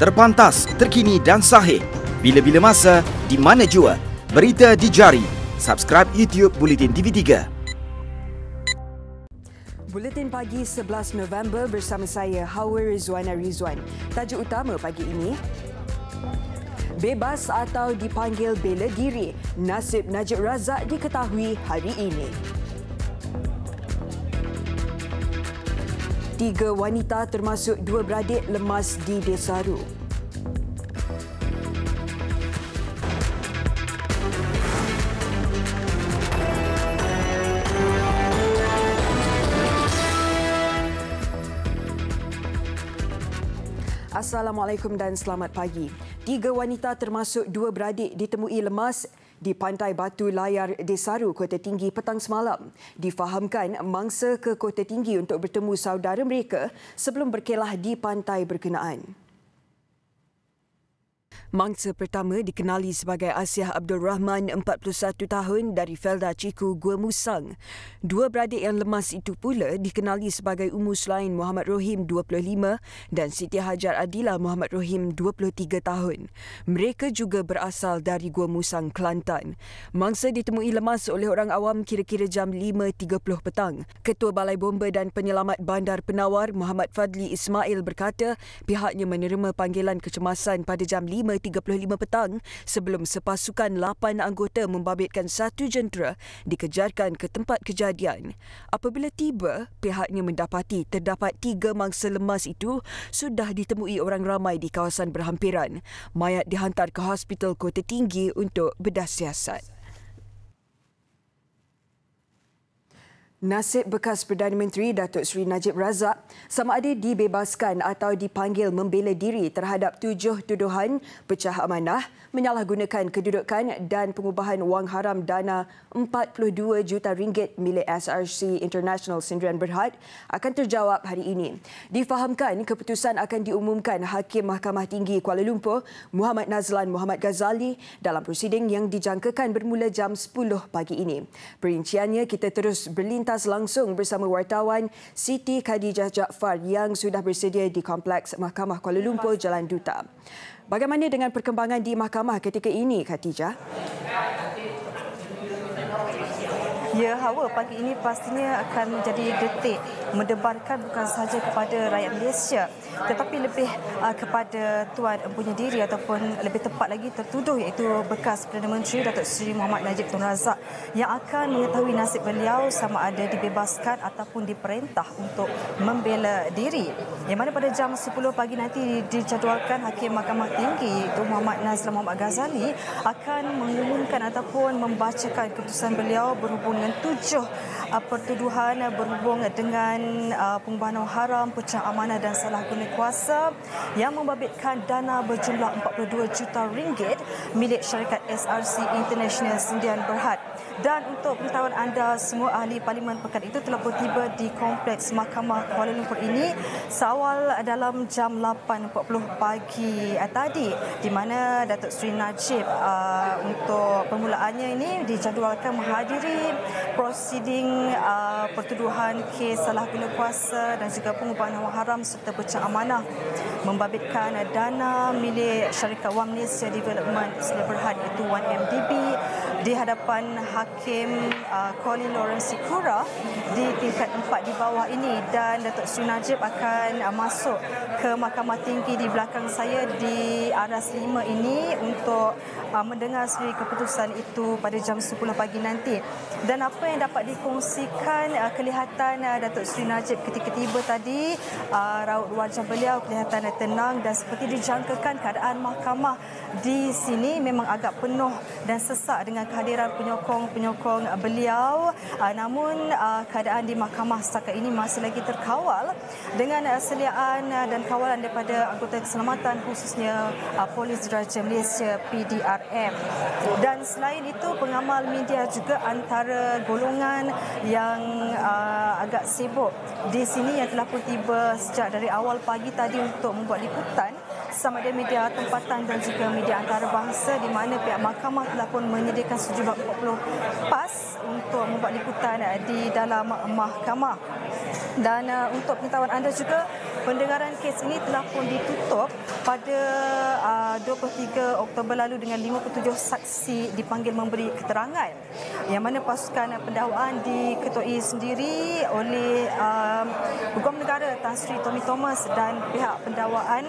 Terpantas, terkini dan sahih. Bila-bila masa, di mana jua. Berita di jari. Subscribe YouTube Bulletin TV3. Buletin pagi 11 November bersama saya Hawa Rizwana Rizwan. Tajuk utama pagi ini: bebas atau dipanggil bela diri, nasib Najib Razak diketahui hari ini. 3 wanita termasuk 2 beradik lemas di Desaru. Assalamualaikum dan selamat pagi. 3 wanita termasuk 2 beradik ditemui lemas di Pantai Batu Layar Desaru, Kota Tinggi petang semalam. Difahamkan mangsa ke Kota Tinggi untuk bertemu saudara mereka sebelum berkelah di pantai berkenaan. Mangsa pertama dikenali sebagai Asiah Abdul Rahman, 41 tahun dari Felda Ciku, Gua Musang. 2 beradik yang lemas itu pula dikenali sebagai Ummu Sulaim Muhammad Rohim, 25 dan Siti Hajar Adila Muhammad Rohim, 23 tahun. Mereka juga berasal dari Gua Musang, Kelantan. Mangsa ditemui lemas oleh orang awam kira-kira jam 5.30 petang. Ketua Balai Bomba dan Penyelamat Bandar Penawar, Muhammad Fadli Ismail berkata pihaknya menerima panggilan kecemasan pada jam 5.35 petang sebelum sepasukan 8 anggota membabitkan 1 jentera dikejarkan ke tempat kejadian. Apabila tiba, pihaknya mendapati terdapat 3 mangsa lemas itu sudah ditemui orang ramai di kawasan berhampiran. Mayat dihantar ke Hospital Kota Tinggi untuk bedah siasat. Nasib bekas Perdana Menteri Datuk Seri Najib Razak sama ada dibebaskan atau dipanggil membela diri terhadap 7 tuduhan pecah amanah, menyalahgunakan kedudukan dan pengubahan wang haram dana 42 juta ringgit milik SRC International Sdn Bhd akan terjawab hari ini. Difahamkan keputusan akan diumumkan Hakim Mahkamah Tinggi Kuala Lumpur Muhammad Nazlan Muhammad Ghazali dalam prosiding yang dijangkakan bermula jam 10 pagi ini. Perinciannya kita terus berlintas langsung bersama wartawan Siti Khadijah Jaafar yang sudah bersedia di Kompleks Mahkamah Kuala Lumpur, Jalan Duta. Bagaimana dengan perkembangan di mahkamah ketika ini, Khadijah? Ya, Hawa, pagi ini pastinya akan menjadi detik mendebarkan bukan sahaja kepada rakyat Malaysia tetapi lebih kepada Tuan Empunya Diri ataupun lebih tepat lagi tertuduh iaitu bekas Perdana Menteri Datuk Seri Muhammad Najib Tun Razak yang akan mengetahui nasib beliau sama ada dibebaskan ataupun diperintah untuk membela diri. Yang mana pada jam 10 pagi nanti dijadualkan Hakim Mahkamah Tinggi itu Muhammad Nazlan Muhammad Ghazali akan mengumumkan ataupun membacakan keputusan beliau berhubung dengan 7 pertuduhan berhubung dengan pengubahan wang haram, pecah amanah dan salah guna kuasa yang membabitkan dana berjumlah 42 juta ringgit milik syarikat SRC International Sdn Bhd. Dan untuk pengetahuan anda, semua ahli parlimen pekan itu telah bertiba di Kompleks Mahkamah Kuala Lumpur ini seawal dalam jam 8.40 pagi tadi, di mana Datuk Seri Najib untuk permulaannya ini dijadualkan menghadiri prosiding pertuduhan kes salah guna kuasa dan juga pengubahan wang haram serta pecah amanah membabitkan dana milik syarikat Wang Malaysia Development Sdn Bhd iaitu 1MDB di hadapan Hakim Colin Lawrence Sikura di tingkat 4 di bawah ini. Dan Datuk Seri Najib akan masuk ke Mahkamah Tinggi di belakang saya di aras 5 ini untuk mendengar sendiri keputusan itu pada jam 10 pagi nanti. Dan apa yang dapat dikongsikan kelihatan Datuk Seri Najib ketika tiba tadi, raut wajah beliau kelihatan tenang dan seperti dijangkakan keadaan mahkamah di sini memang agak penuh dan sesak dengan kehadiran penyokong-penyokong beliau. Namun keadaan di mahkamah setakat ini masih lagi terkawal dengan seliaan dan kawalan daripada anggota keselamatan khususnya Polis Diraja Malaysia PDRM. Dan selain itu pengamal media juga antara golongan yang agak sibuk di sini yang telah pun tiba sejak dari awal pagi tadi untuk membuat liputan sama ada media tempatan dan juga media antarabangsa, di mana pihak mahkamah telah pun menyediakan sejumlah 40 pas untuk membuat liputan di dalam mahkamah. Dan untuk pengetahuan anda juga, pendengaran kes ini telah pun ditutup pada 23 Oktober lalu dengan 57 saksi dipanggil memberi keterangan, yang mana pasukan pendakwaan diketuai sendiri oleh Peguam Negara Tan Sri Tommy Thomas dan pihak pendakwaan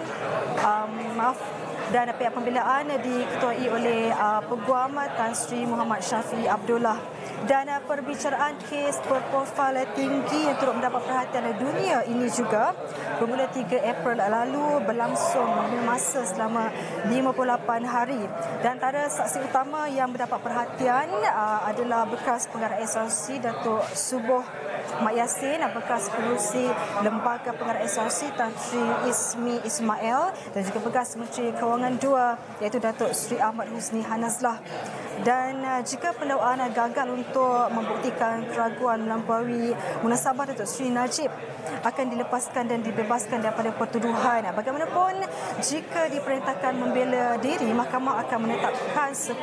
dan pihak pembelaan diketuai oleh Peguam Tan Sri Muhammad Syafiee Abdullah. Dan perbicaraan kes berprofil tinggi yang turut mendapat perhatian dunia ini juga bermula 3 April lalu berlangsung masa selama 58 hari. Dan antara saksi utama yang mendapat perhatian adalah bekas pengarah SRC Datuk Subuh Mat Yassin, bekas pengerusi Lembaga Pengarah SRC Tan Sri Ismi Ismail dan juga bekas Menteri Kewangan II iaitu Datuk Sri Ahmad Husni Hanazlah. Dan jika pendakwaan gagal untuk membuktikan keraguan melampaui munasabah Datuk Sri Najib akan dilepaskan dan dibebaskan daripada pertuduhan. Bagaimanapun, jika diperintahkan membela diri, mahkamah akan menetapkan 10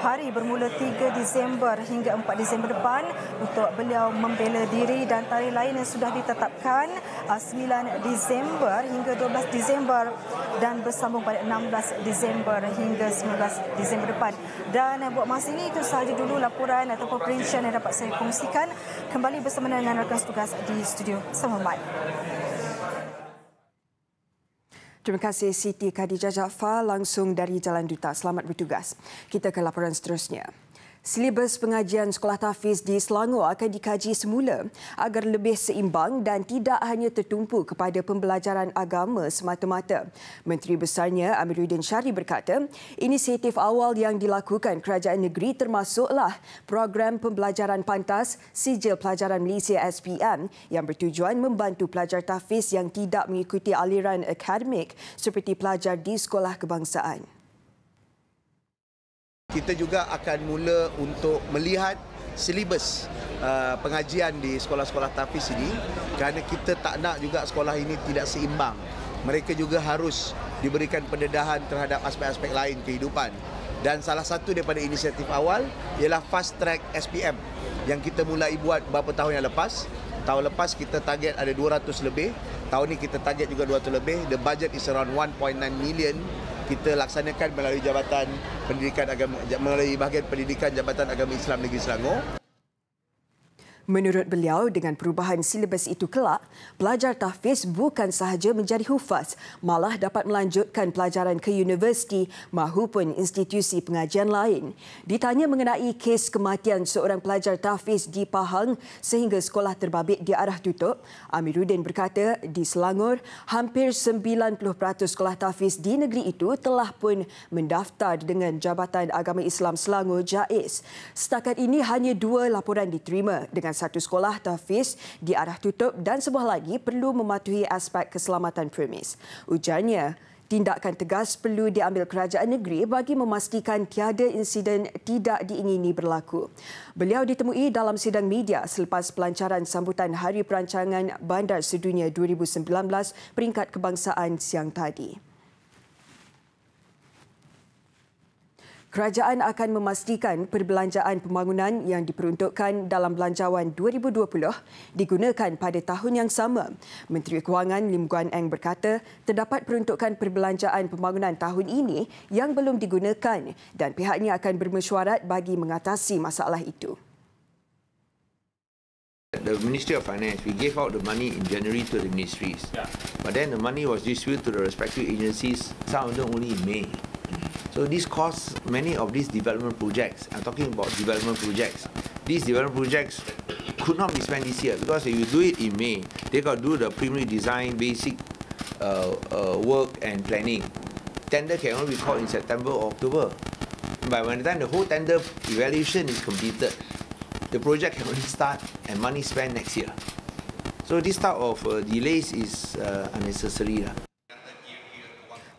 hari bermula 3 Disember hingga 4 Disember depan untuk beliau membela diri, dan tarikh lain yang sudah ditetapkan 9 Disember hingga 12 Disember dan bersambung pada 16 Disember hingga 19 Disember depan. Dan buat masa ini itu sahaja dulu laporan ataupun perincian yang dapat saya kongsikan. Kembali bersama dengan rakan tugas di studio. Selamat. Terima kasih Siti Khadijah Jaafar langsung dari Jalan Duta. Selamat bertugas. Kita ke laporan seterusnya. Silibus pengajian sekolah tahfiz di Selangor akan dikaji semula agar lebih seimbang dan tidak hanya tertumpu kepada pembelajaran agama semata-mata. Menteri Besarnya Amiruddin Syari berkata, inisiatif awal yang dilakukan kerajaan negeri termasuklah program pembelajaran pantas Sijil Pelajaran Malaysia SPM yang bertujuan membantu pelajar tahfiz yang tidak mengikuti aliran akademik seperti pelajar di sekolah kebangsaan. Kita juga akan mula untuk melihat silibus pengajian di sekolah-sekolah tahfiz ini, kerana kita tak nak juga sekolah ini tidak seimbang. Mereka juga harus diberikan pendedahan terhadap aspek-aspek lain kehidupan. Dan salah satu daripada inisiatif awal ialah Fast Track SPM yang kita mulai buat beberapa tahun yang lepas. Tahun lepas kita target ada 200 lebih. Tahun ni kita target juga 200 lebih. The budget is around 1.9 million. Kita laksanakan melalui Jabatan Pendidikan Agama, melalui bahagian Pendidikan Jabatan Agama Islam Negeri Selangor. Menurut beliau, dengan perubahan silibus itu kelak, pelajar tahfiz bukan sahaja menjadi hufaz, malah dapat melanjutkan pelajaran ke universiti mahupun institusi pengajian lain. Ditanya mengenai kes kematian seorang pelajar tahfiz di Pahang sehingga sekolah terbabit di arah tutup, Amiruddin berkata di Selangor, hampir 90% sekolah tahfiz di negeri itu telah pun mendaftar dengan Jabatan Agama Islam Selangor JAIS. Setakat ini hanya 2 laporan diterima dengan 1 sekolah tahfiz di arah tutup dan sebuah lagi perlu mematuhi aspek keselamatan premis. Ujarnya, tindakan tegas perlu diambil kerajaan negeri bagi memastikan tiada insiden tidak diingini berlaku. Beliau ditemui dalam sidang media selepas pelancaran sambutan Hari Perancangan Bandar Sedunia 2019 peringkat kebangsaan siang tadi. Kerajaan akan memastikan perbelanjaan pembangunan yang diperuntukkan dalam Belanjawan 2020 digunakan pada tahun yang sama. Menteri Kewangan Lim Guan Eng berkata, terdapat peruntukan perbelanjaan pembangunan tahun ini yang belum digunakan dan pihaknya akan bermesyuarat bagi mengatasi masalah itu. The Ministry of Finance, we gave out the money in January to the ministries. But then the money was distributed to the respective agencies, some of them only in May. So this costs many of these development projects. I'm talking about development projects. These development projects could not be spent this year because if you do it in May, they got to do the preliminary design, basic work and planning. Tender can only be called in September or October. By the time the whole tender evaluation is completed, the project can only start and money spent next year. So this type of delays is unnecessary.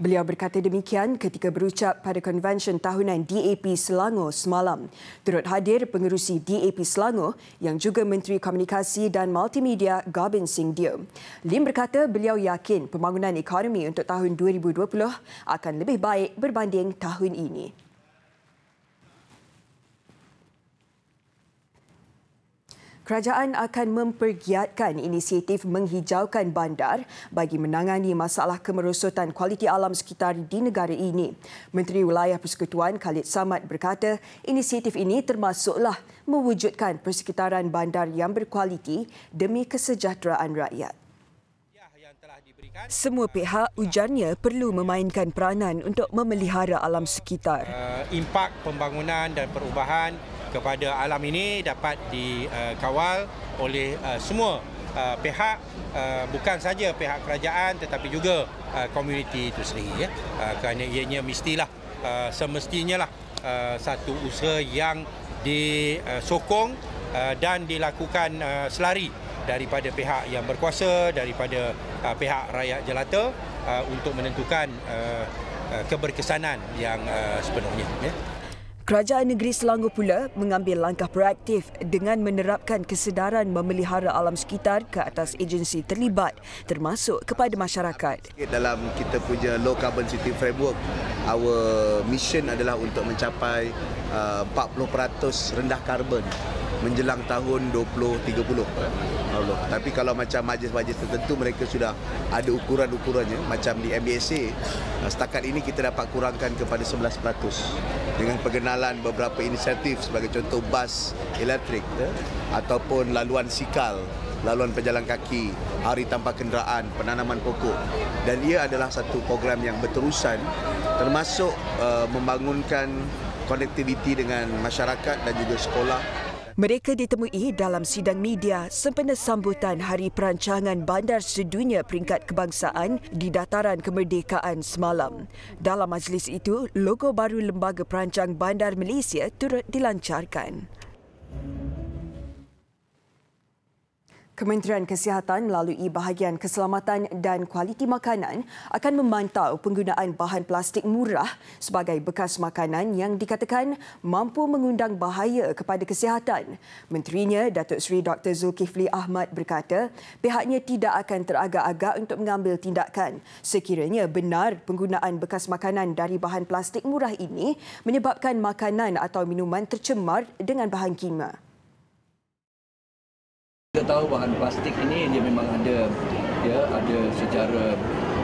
Beliau berkata demikian ketika berucap pada konvensyen tahunan DAP Selangor semalam. Turut hadir pengerusi DAP Selangor yang juga Menteri Komunikasi dan Multimedia Garbin Singh Deo. Lim berkata beliau yakin pembangunan ekonomi untuk tahun 2020 akan lebih baik berbanding tahun ini. Kerajaan akan mempergiatkan inisiatif menghijaukan bandar bagi menangani masalah kemerosotan kualiti alam sekitar di negara ini. Menteri Wilayah Persekutuan Khalid Samad berkata inisiatif ini termasuklah mewujudkan persekitaran bandar yang berkualiti demi kesejahteraan rakyat. Semua pihak, ujarnya, perlu memainkan peranan untuk memelihara alam sekitar. Impak pembangunan dan perubahan kepada alam ini dapat dikawal oleh semua pihak, bukan saja pihak kerajaan tetapi juga komuniti itu sendiri. Kerana ianya mestilah, semestinya lah satu usaha yang disokong dan dilakukan selari daripada pihak yang berkuasa, daripada pihak rakyat jelata untuk menentukan keberkesanan yang sepenuhnya. Kerajaan negeri Selangor pula mengambil langkah proaktif dengan menerapkan kesedaran memelihara alam sekitar ke atas agensi terlibat termasuk kepada masyarakat. Dalam kita punya low carbon city framework, our mission adalah untuk mencapai 40% rendah karbon menjelang tahun 2030. Tapi kalau macam majlis-majlis tertentu mereka sudah ada ukuran-ukurannya, macam di MBSA setakat ini kita dapat kurangkan kepada 11% dengan pengenalan beberapa inisiatif sebagai contoh bas elektrik ataupun laluan sikal, laluan pejalan kaki, hari tanpa kenderaan, penanaman pokok, dan ia adalah satu program yang berterusan termasuk membangunkan konektiviti dengan masyarakat dan juga sekolah. Mereka ditemui dalam sidang media sempena sambutan Hari Perancangan Bandar Sedunia Peringkat Kebangsaan di Dataran Kemerdekaan semalam. Dalam majlis itu, logo baru Lembaga Perancang Bandar Malaysia turut dilancarkan. Kementerian Kesihatan melalui bahagian keselamatan dan kualiti makanan akan memantau penggunaan bahan plastik murah sebagai bekas makanan yang dikatakan mampu mengundang bahaya kepada kesihatan. Menterinya, Datuk Seri Dr. Zulkifli Ahmad berkata pihaknya tidak akan teragak-agak untuk mengambil tindakan sekiranya benar penggunaan bekas makanan dari bahan plastik murah ini menyebabkan makanan atau minuman tercemar dengan bahan kimia. Kita tahu bahan plastik ini dia memang ada secara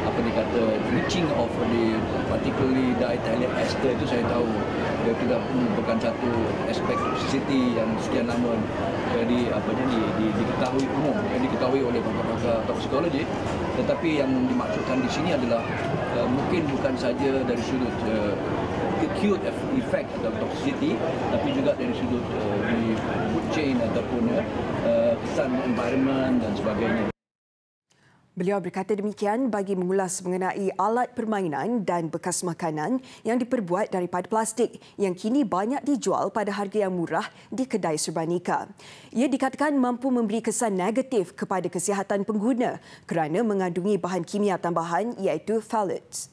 apa dikata reaching of the particularly diethyl ester itu saya tahu dia tidak merupakan satu aspek toxicity yang sekian lama diketahui umum, diketahui oleh pakar-pakar toksikologi, tetapi yang dimaksudkan di sini adalah mungkin bukan saja dari sudut acute effect atau toxicity, tapi juga dari sudut di food chain ataupun kesan environment dan sebagainya. Beliau berkata demikian bagi mengulas mengenai alat permainan dan bekas makanan yang diperbuat daripada plastik yang kini banyak dijual pada harga yang murah di kedai serbanika. Ia dikatakan mampu memberi kesan negatif kepada kesihatan pengguna kerana mengandungi bahan kimia tambahan iaitu phthalates.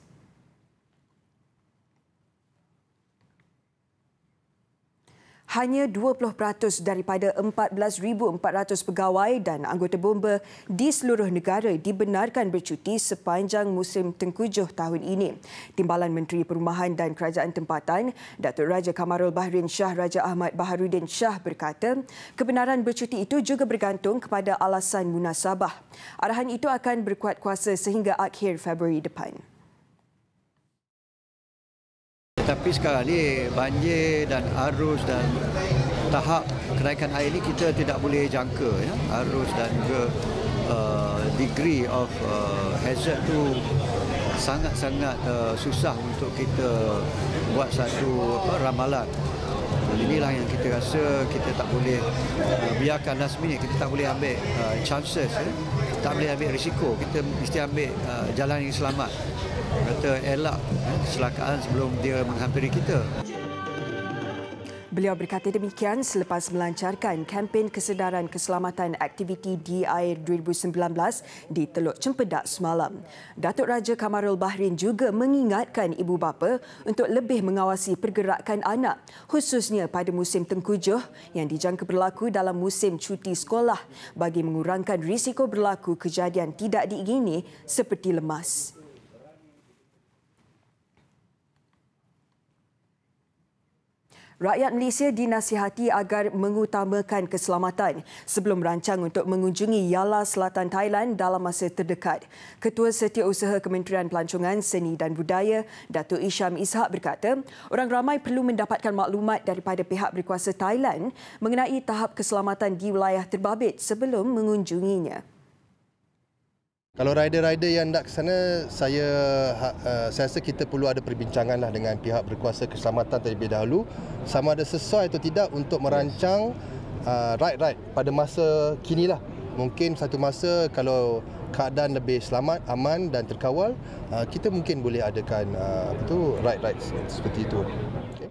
Hanya 20% daripada 14,400 pegawai dan anggota bomba di seluruh negara dibenarkan bercuti sepanjang musim tengkujuh tahun ini. Timbalan Menteri Perumahan dan Kerajaan Tempatan, Datuk Raja Kamarul Bahrin Shah Raja Ahmad Baharudin Shah berkata, kebenaran bercuti itu juga bergantung kepada alasan munasabah. Arahan itu akan berkuat kuasa sehingga akhir Februari depan. Tapi sekarang ni banjir dan arus dan tahap kenaikan air ini kita tidak boleh jangka. Arus dan juga degree of hazard tu sangat-sangat susah untuk kita buat satu ramalan. Inilah yang kita rasa kita tak boleh biarkan last minute, kita tak boleh ambil chances, tak boleh ambil risiko, kita mesti ambil jalan yang selamat. Kata elak kecelakaan sebelum dia menghampiri kita. Beliau berkata demikian selepas melancarkan kempen kesedaran keselamatan aktiviti di air 2019 di Teluk Cempedak semalam. Datuk Raja Kamarul Bahrin juga mengingatkan ibu bapa untuk lebih mengawasi pergerakan anak, khususnya pada musim tengkujuh yang dijangka berlaku dalam musim cuti sekolah bagi mengurangkan risiko berlaku kejadian tidak diingini seperti lemas. Rakyat Malaysia dinasihati agar mengutamakan keselamatan sebelum merancang untuk mengunjungi Yala Selatan Thailand dalam masa terdekat. Ketua Setiausaha Kementerian Pelancongan, Seni dan Budaya, Datuk Isham Ishak berkata, orang ramai perlu mendapatkan maklumat daripada pihak berkuasa Thailand mengenai tahap keselamatan di wilayah terbabit sebelum mengunjunginya. Kalau rider-rider yang nak ke sana, saya rasa kita perlu ada perbincangan dengan pihak berkuasa keselamatan terlebih dahulu, sama ada sesuai atau tidak untuk merancang ride pada masa kinilah. Mungkin satu masa kalau keadaan lebih selamat, aman dan terkawal, kita mungkin boleh adakan ride seperti itu. Okay.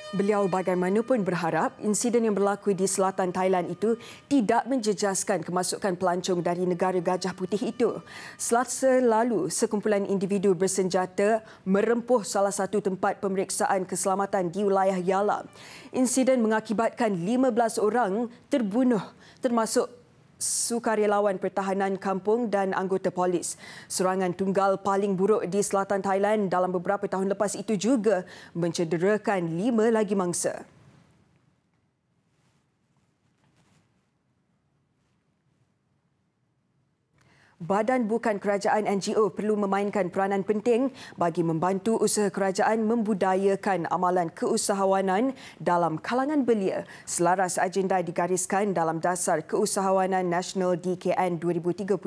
Beliau bagaimanapun berharap insiden yang berlaku di selatan Thailand itu tidak menjejaskan kemasukan pelancong dari negara Gajah Putih itu. Selasa lalu, sekumpulan individu bersenjata merempuh salah satu tempat pemeriksaan keselamatan di wilayah Yala. Insiden mengakibatkan 15 orang terbunuh, termasuk sukarelawan pertahanan kampung dan anggota polis. Serangan tunggal paling buruk di selatan Thailand dalam beberapa tahun lepas itu juga mencederakan 5 lagi mangsa. Badan bukan kerajaan NGO perlu memainkan peranan penting bagi membantu usaha kerajaan membudayakan amalan keusahawanan dalam kalangan belia selaras agenda digariskan dalam Dasar Keusahawanan Nasional DKN 2030.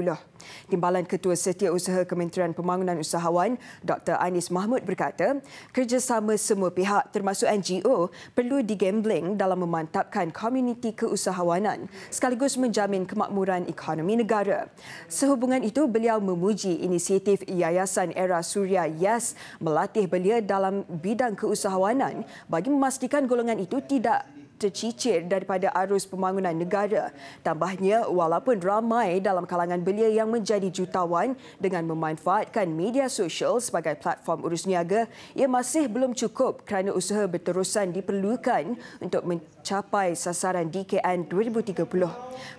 Timbalan Ketua Setiausaha Kementerian Pembangunan Usahawan, Dr. Anis Mahmud berkata, kerjasama semua pihak termasuk NGO perlu digambling dalam memantapkan komuniti keusahawanan sekaligus menjamin kemakmuran ekonomi negara. Sehubungan itu, beliau memuji inisiatif Yayasan Era Suria YES melatih belia dalam bidang keusahawanan bagi memastikan golongan itu tidak tercicir daripada arus pembangunan negara. Tambahnya, walaupun ramai dalam kalangan belia yang menjadi jutawan dengan memanfaatkan media sosial sebagai platform urus niaga, ia masih belum cukup kerana usaha berterusan diperlukan untuk mencapai sasaran DKN 2030.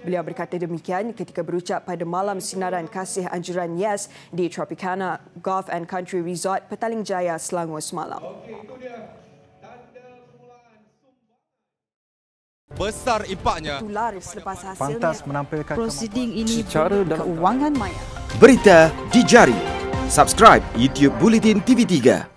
Beliau berkata demikian ketika berucap pada malam sinaran kasih anjuran YES di Tropicana Golf and Country Resort, Petaling Jaya, Selangor semalam. Besar impaknya. Tular selepas hasilnya. Pantas menampilkan prosiding ini secara dalam keuangan maya. Berita di jari. Subscribe YouTube Bulletin TV3.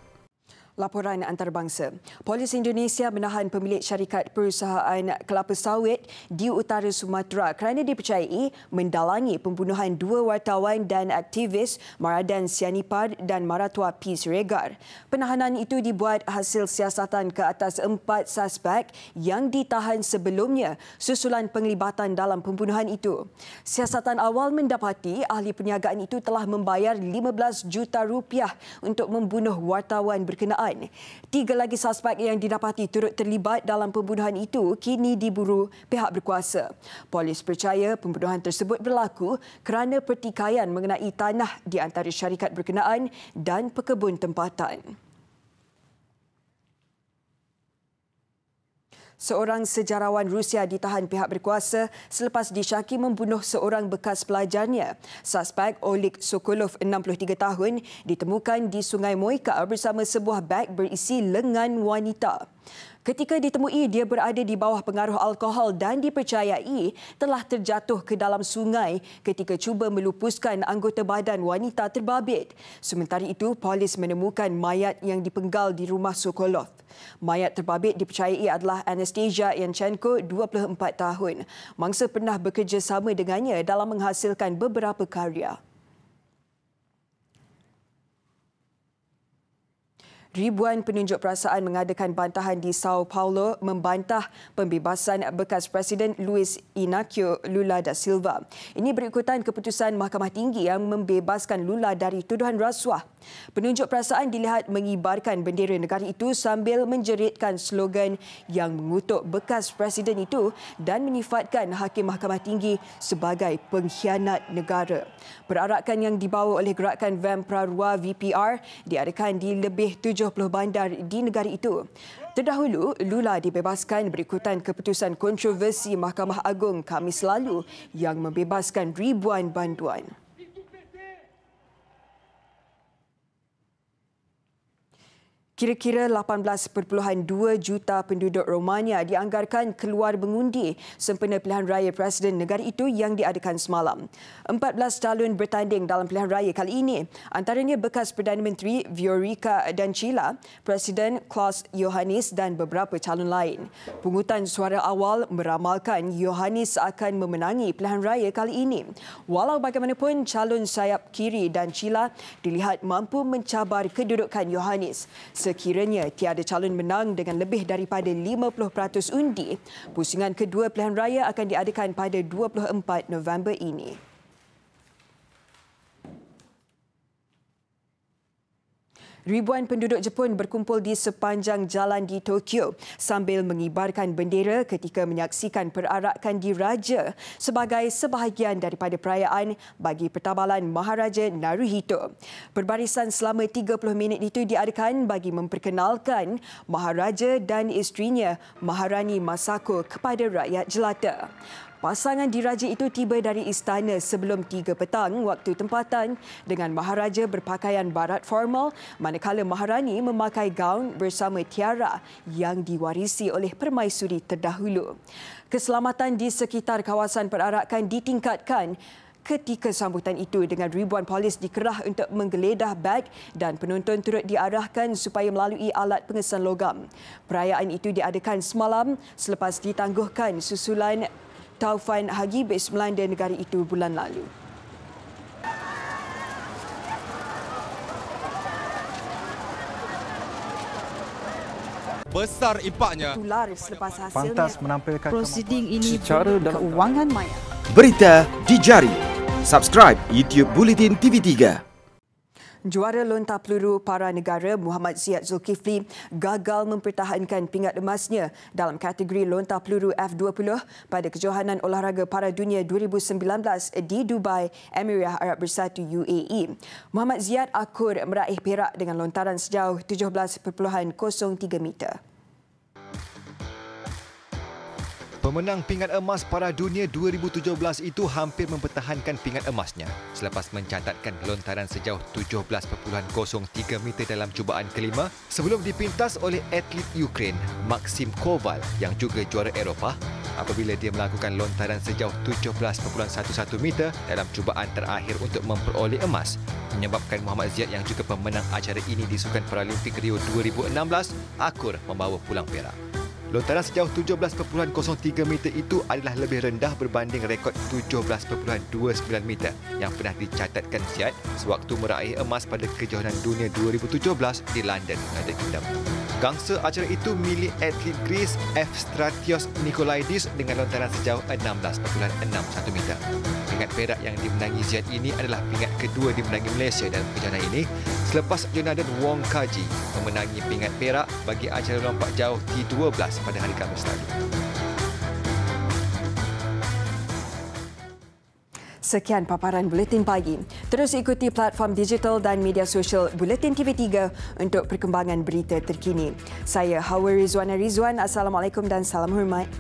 Laporan antarabangsa. Polis Indonesia menahan pemilik syarikat perusahaan kelapa sawit di utara Sumatera kerana dipercayai mendalangi pembunuhan 2 wartawan dan aktivis Maradan Sianipar dan Maratua P. Siregar. Penahanan itu dibuat hasil siasatan ke atas 4 suspek yang ditahan sebelumnya susulan penglibatan dalam pembunuhan itu. Siasatan awal mendapati ahli perniagaan itu telah membayar 15 juta rupiah untuk membunuh wartawan berkenaan. 3 lagi suspek yang didapati turut terlibat dalam pembunuhan itu kini diburu pihak berkuasa. Polis percaya pembunuhan tersebut berlaku kerana pertikaian mengenai tanah di antara syarikat berkenaan dan pekebun tempatan. Seorang sejarawan Rusia ditahan pihak berkuasa selepas disyaki membunuh seorang bekas pelajarnya. Suspek Oleg Sokolov, 63 tahun, ditemukan di Sungai Moika bersama sebuah beg berisi lengan wanita. Ketika ditemui, dia berada di bawah pengaruh alkohol dan dipercayai telah terjatuh ke dalam sungai ketika cuba melupuskan anggota badan wanita terbabit. Sementara itu, polis menemukan mayat yang dipenggal di rumah Sokolov. Mayat terbabit dipercayai adalah Anastasia Yanchenko, 24 tahun. Mangsa pernah bekerjasama dengannya dalam menghasilkan beberapa karya. Ribuan penunjuk perasaan mengadakan bantahan di Sao Paulo membantah pembebasan bekas Presiden Luiz Inácio Lula da Silva. Ini berikutan keputusan Mahkamah Tinggi yang membebaskan Lula dari tuduhan rasuah. Penunjuk perasaan dilihat mengibarkan bendera negara itu sambil menjeritkan slogan yang mengutuk bekas Presiden itu dan menyifatkan Hakim Mahkamah Tinggi sebagai pengkhianat negara. Perarakan yang dibawa oleh gerakan Vam Prarua VPR diadakan di lebih 70 bandar di negara itu. Terdahulu, Lula dibebaskan berikutan keputusan kontroversi Mahkamah Agung Khamis lalu yang membebaskan ribuan banduan. Kira-kira 18.2 juta penduduk Romania dianggarkan keluar mengundi sempena pilihan raya Presiden negara itu yang diadakan semalam. 14 calon bertanding dalam pilihan raya kali ini, antaranya bekas Perdana Menteri Viorica Dăncilă, Presiden Klaus Iohannis dan beberapa calon lain. Pungutan suara awal meramalkan Iohannis akan memenangi pilihan raya kali ini. Walau bagaimanapun, calon sayap kiri Dăncilă dilihat mampu mencabar kedudukan Iohannis. Sekiranya tiada calon menang dengan lebih daripada 50% undi, pusingan kedua pilihan raya akan diadakan pada 24 November ini. Ribuan penduduk Jepun berkumpul di sepanjang jalan di Tokyo sambil mengibarkan bendera ketika menyaksikan perarakan diraja sebagai sebahagian daripada perayaan bagi pertabalan Maharaja Naruhito. Perbarisan selama 30 minit itu diadakan bagi memperkenalkan Maharaja dan isterinya Maharani Masako kepada rakyat jelata. Pasangan diraja itu tiba dari istana sebelum 3 petang waktu tempatan dengan Maharaja berpakaian barat formal, manakala Maharani memakai gaun bersama tiara yang diwarisi oleh permaisuri terdahulu. Keselamatan di sekitar kawasan perarakan ditingkatkan ketika sambutan itu dengan ribuan polis dikerah untuk menggeledah beg dan penonton turut diarahkan supaya melalui alat pengesan logam. Perayaan itu diadakan semalam selepas ditangguhkan susulan taufan hagibis melanda negara itu bulan lalu. Besar impaknya. Tular selepas hasilnya. Pantas menampilkan prosiding ini secara dalam keuangan maya. Berita di jari. Subscribe YouTube Bulletin TV3. Juara lontar peluru para negara Muhammad Ziyad Zulkifli gagal mempertahankan pingat emasnya dalam kategori lontar peluru F20 pada Kejohanan Olahraga Para Dunia 2019 di Dubai, Emirat Arab Bersatu UAE. Muhammad Ziyad akur meraih perak dengan lontaran sejauh 17.03 meter. Pemenang pingat emas Para Dunia 2017 itu hampir mempertahankan pingat emasnya selepas mencatatkan lontaran sejauh 17.03 meter dalam cubaan kelima sebelum dipintas oleh atlet Ukraine Maxim Koval yang juga juara Eropah apabila dia melakukan lontaran sejauh 17.11 meter dalam cubaan terakhir untuk memperoleh emas, menyebabkan Muhammad Ziyad yang juga pemenang acara ini di Sukan Paralimpik Rio 2016 akur membawa pulang perak. Lontaran sejauh 17.03 meter itu adalah lebih rendah berbanding rekod 17.29 meter yang pernah dicatatkan Ziyad sewaktu meraih emas pada Kejohanan Dunia 2017 di London, United Kingdom. Gangsa acara itu milik atlet Greece F. Stratios Nikolaidis dengan lontaran sejauh 16.61 meter. Pingat perak yang dimenangi Ziyad ini adalah pingat kedua dimenangi Malaysia dalam kejohanan ini selepas Jonathan Wong Kaji memenangi pingat perak bagi acara lompat jauh T12 pada hari Khamis lalu. Sekian paparan Buletin Pagi. Terus ikuti platform digital dan media sosial Buletin TV3 untuk perkembangan berita terkini. Saya Hawa Rizwana Rizwan. Assalamualaikum dan salam hormat.